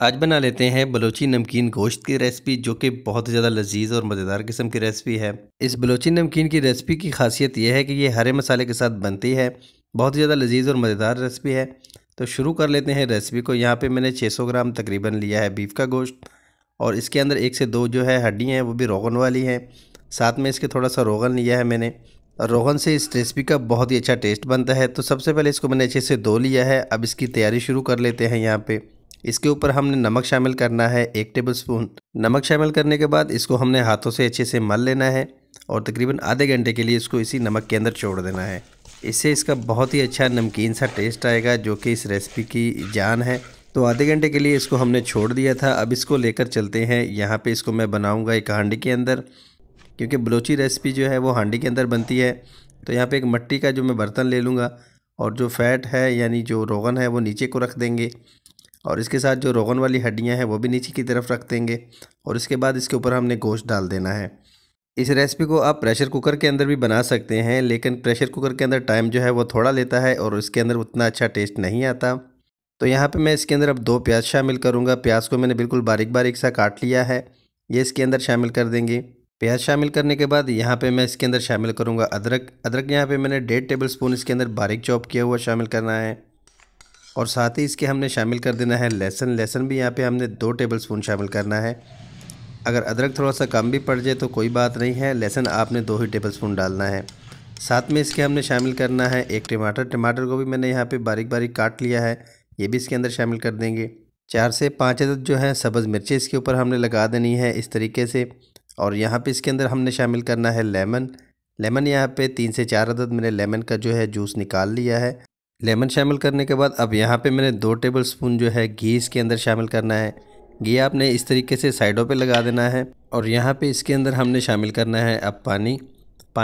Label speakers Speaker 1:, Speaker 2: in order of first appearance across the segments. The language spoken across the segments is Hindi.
Speaker 1: आज बना लेते हैं बलोची नमकीन गोश्त की रेसिपी, जो कि बहुत ज़्यादा लजीज और मज़ेदार किस्म की रेसिपी है। इस बलोची नमकीन की रेसिपी की खासियत यह है कि ये हरे मसाले के साथ बनती है। बहुत ज़्यादा लजीज और मज़ेदार रेसिपी है। तो शुरू कर लेते हैं रेसिपी को। यहाँ पे मैंने 600 ग्राम तकरीबन लिया है बीफ का गोश्त, और इसके अंदर 1 से 2 जो है हड्डियाँ हैं वो भी रोगन वाली हैं। साथ में इसके थोड़ा सा रोगन लिया है मैंने, और रोगन से इस रेसिपी का बहुत ही अच्छा टेस्ट बनता है। तो सबसे पहले इसको मैंने अच्छे से धो लिया है। अब इसकी तैयारी शुरू कर लेते हैं। यहाँ पे इसके ऊपर हमने नमक शामिल करना है, 1 टेबलस्पून। नमक शामिल करने के बाद इसको हमने हाथों से अच्छे से मल लेना है, और तकरीबन आधे घंटे के लिए इसको इसी नमक के अंदर छोड़ देना है। इससे इसका बहुत ही अच्छा नमकीन सा टेस्ट आएगा, जो कि इस रेसिपी की जान है। तो आधे घंटे के लिए इसको हमने छोड़ दिया था। अब इसको लेकर चलते हैं। यहाँ पे इसको मैं बनाऊँगा एक हांडी के अंदर, क्योंकि बलोची रेसिपी जो है वो हांडी के अंदर बनती है। तो यहाँ पे एक मिट्टी का जो मैं बर्तन ले लूँगा, और जो फ़ैट है यानी जो रोगन है वो नीचे को रख देंगे, और इसके साथ जो रोगन वाली हड्डियाँ हैं वो भी नीचे की तरफ रख देंगे। और इसके बाद इसके ऊपर हमने गोश्त डाल देना है। इस रेसिपी को आप प्रेशर कुकर के अंदर भी बना सकते हैं, लेकिन प्रेशर कुकर के अंदर टाइम जो है वो थोड़ा लेता है, और इसके अंदर उतना अच्छा टेस्ट नहीं आता। तो यहाँ पे मैं इसके अंदर अब 2 प्याज शामिल करूँगा। प्याज को मैंने बिल्कुल बारीक बारीक सा काट लिया है, ये इसके अंदर शामिल कर देंगे। प्याज शामिल करने के बाद यहाँ पे मैं इसके अंदर शामिल करूँगा अदरक यहाँ पे मैंने 1.5 टेबलस्पून इसके अंदर बारीक चॉप किया हुआ शामिल करना है। और साथ ही इसके हमने शामिल कर देना है लहसुन भी यहाँ पे हमने 2 टेबलस्पून शामिल करना है। अगर अदरक थोड़ा सा कम भी पड़ जाए तो कोई बात नहीं है, लहसुन आपने 2 ही टेबलस्पून डालना है। साथ में इसके हमने शामिल करना है 1 टमाटर को भी मैंने यहाँ पे बारीक बारीक काट लिया है, ये भी इसके अंदर शामिल कर देंगे। 4 से 5 अदद जो है सब्ज़ मिर्चें इसके ऊपर हमने लगा देनी है इस तरीके से। और यहाँ पे इसके अंदर हमने शामिल करना है लेमन यहाँ पे 3 से 4 अदद मैंने लेमन का जो है जूस निकाल लिया है। लेमन शामिल करने के बाद अब यहाँ पे मैंने 2 टेबलस्पून जो है घी इसके अंदर शामिल करना है। घी आपने इस तरीके से साइडों पे लगा देना है। और यहाँ पे इसके अंदर हमने शामिल करना है अब पानी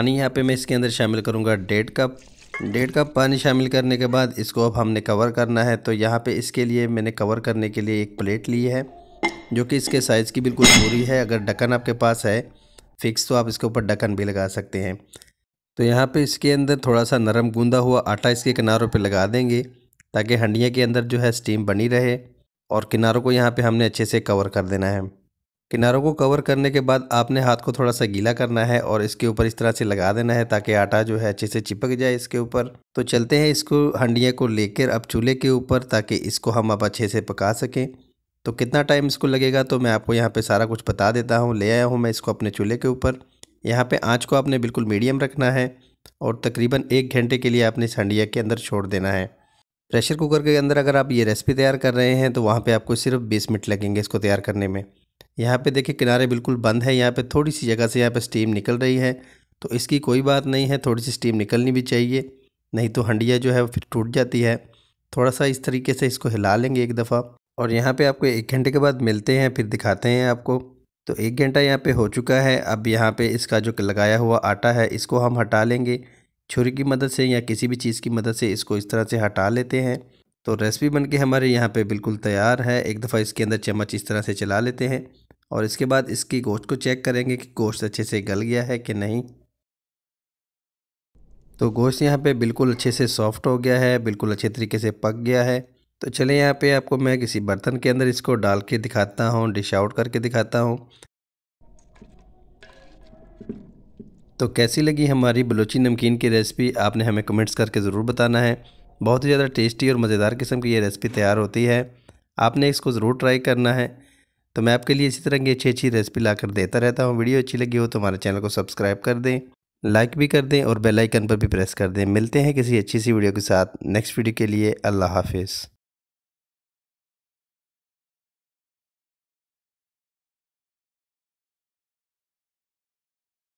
Speaker 1: यहाँ पे मैं इसके अंदर शामिल करूँगा 1.5 कप पानी शामिल करने के बाद इसको अब हमने कवर करना है। तो यहाँ पे इसके लिए मैंने कवर करने के लिए एक प्लेट ली है, जो कि इसके साइज़ की बिल्कुल पूरी है। अगर ढक्कन आपके पास है फिक्स तो आप इसके ऊपर ढक्कन भी लगा सकते हैं। तो यहाँ पे इसके अंदर थोड़ा सा नरम गूंदा हुआ आटा इसके किनारों पे लगा देंगे, ताकि हंडिया के अंदर जो है स्टीम बनी रहे। और किनारों को यहाँ पे हमने अच्छे से कवर कर देना है। किनारों को कवर करने के बाद आपने हाथ को थोड़ा सा गीला करना है, और इसके ऊपर इस तरह से लगा देना है, ताकि आटा जो है अच्छे से चिपक जाए इसके ऊपर। तो चलते हैं इसको हंडिया को लेकर अब चूल्हे के ऊपर, ताकि इसको हम अब अच्छे से पका सकें। तो कितना टाइम इसको लगेगा तो मैं आपको यहाँ पे सारा कुछ बता देता हूँ। ले आया हूँ मैं इसको अपने चूल्हे के ऊपर। यहाँ पे आंच को आपने बिल्कुल मीडियम रखना है, और तकरीबन 1 घंटे के लिए आपने इस हंडिया के अंदर छोड़ देना है। प्रेशर कुकर के अंदर अगर आप ये रेसिपी तैयार कर रहे हैं तो वहाँ पे आपको सिर्फ 20 मिनट लगेंगे इसको तैयार करने में। यहाँ पे देखिए किनारे बिल्कुल बंद है, यहाँ पे थोड़ी सी जगह से यहाँ पे स्टीम निकल रही है। तो इसकी कोई बात नहीं है, थोड़ी सी स्टीम निकलनी भी चाहिए, नहीं तो हंडिया जो है वो फिर टूट जाती है। थोड़ा सा इस तरीके से इसको हिला लेंगे एक दफ़ा। और यहाँ पे आपको 1 घंटे के बाद मिलते हैं, फिर दिखाते हैं आपको। तो 1 घंटा यहाँ पे हो चुका है। अब यहाँ पे इसका जो लगाया हुआ आटा है इसको हम हटा लेंगे छुरी की मदद से, या किसी भी चीज़ की मदद से इसको इस तरह से हटा लेते हैं। तो रेसिपी बनके हमारे यहाँ पे बिल्कुल तैयार है। एक दफ़ा इसके अंदर चम्मच इस तरह से चला लेते हैं, और इसके बाद इसकी गोश्त को चेक करेंगे कि गोश्त अच्छे से गल गया है कि नहीं। तो गोश्त यहाँ पे बिल्कुल अच्छे से सॉफ्ट हो गया है, बिल्कुल अच्छे तरीके से पक गया है। तो चलिए यहाँ पे आपको मैं किसी बर्तन के अंदर इसको डाल के दिखाता हूँ, डिश आउट करके दिखाता हूँ। तो कैसी लगी हमारी बलोची नमकीन की रेसिपी, आपने हमें कमेंट्स करके ज़रूर बताना है। बहुत ही ज़्यादा टेस्टी और मज़ेदार किस्म की ये रेसिपी तैयार होती है, आपने इसको ज़रूर ट्राई करना है। तो मैं आपके लिए इसी तरह की अच्छी अच्छी रेसिपी लाकर देता रहता हूँ। वीडियो अच्छी लगी हो तो हमारे चैनल को सब्सक्राइब कर दें, लाइक भी कर दें, और बेल आइकन पर भी प्रेस कर दें। मिलते हैं किसी अच्छी सी वीडियो के साथ नेक्स्ट वीडियो के लिए। अल्लाह हाफिज़।